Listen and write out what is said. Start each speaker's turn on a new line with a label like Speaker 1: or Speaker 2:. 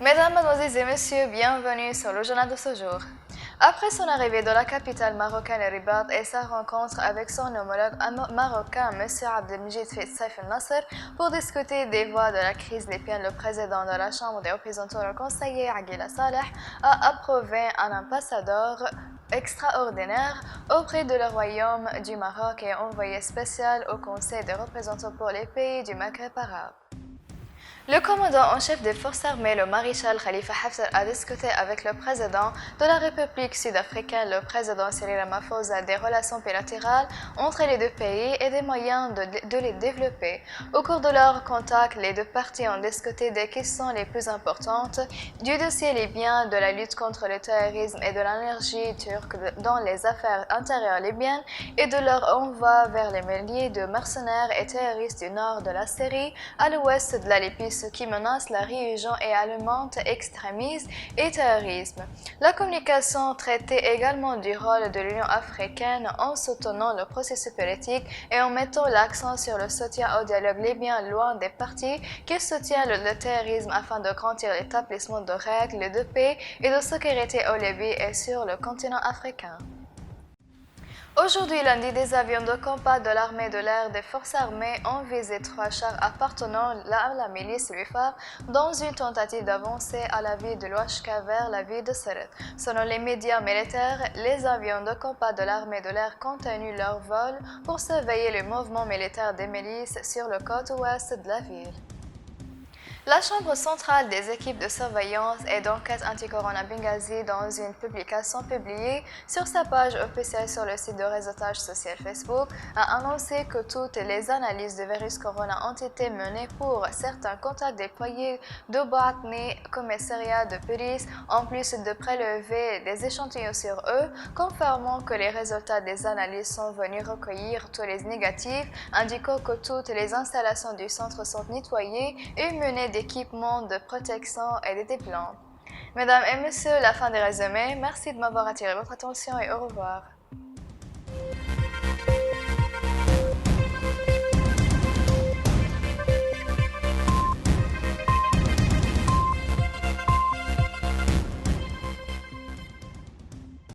Speaker 1: Mesdames, Mademoiselles et Messieurs, bienvenue sur le journal de ce jour. Après son arrivée dans la capitale marocaine Rabat et sa rencontre avec son homologue marocain M. Abdelmajid Saïf el-Nasser pour discuter des voies de la crise libyenne, le président de la Chambre des représentants, le conseiller Aguila Saleh, a approuvé un ambassadeur extraordinaire auprès de le Royaume du Maroc et envoyé spécial au Conseil des représentants pour les pays du Maghreb arabe. Le commandant en chef des forces armées, le maréchal Khalifa Haftar, a discuté avec le président de la République sud-africaine, le président Cyril Ramaphosa, des relations bilatérales entre les deux pays et des moyens de les développer. Au cours de leur contact, les deux parties ont discuté des questions les plus importantes du dossier libyen, de la lutte contre le terrorisme et de l'énergie turque dans les affaires intérieures libyennes et de leur envoi vers les milliers de mercenaires et terroristes du nord de la Syrie à l'ouest de la Libye, ce qui menace la région et alimente extrémisme et terrorisme. La communication traitait également du rôle de l'Union africaine en soutenant le processus politique et en mettant l'accent sur le soutien au dialogue libyen loin des partis qui soutiennent le terrorisme afin de garantir l'établissement de règles de paix et de sécurité au Libye et sur le continent africain. Aujourd'hui, lundi, des avions de combat de l'armée de l'air des forces armées ont visé 3 chars appartenant à la milice Rifar dans une tentative d'avancer à la ville de Louachka vers la ville de Seret. Selon les médias militaires, les avions de combat de l'armée de l'air continuent leur vol pour surveiller le mouvement militaire des milices sur le côte ouest de la ville. La Chambre centrale des équipes de surveillance et d'enquête anti-corona Benghazi, dans une publication publiée sur sa page officielle sur le site de réseautage social Facebook, a annoncé que toutes les analyses de virus corona ont été menées pour certains contacts déployés de Boatné, commissariat de police, en plus de prélever des échantillons sur eux, confirmant que les résultats des analyses sont venus recueillir tous les négatifs, indiquant que toutes les installations du centre sont nettoyées et menées d'équipements de protection et de déplants. Mesdames et messieurs, la fin des résumés. Merci de m'avoir attiré votre attention et au revoir.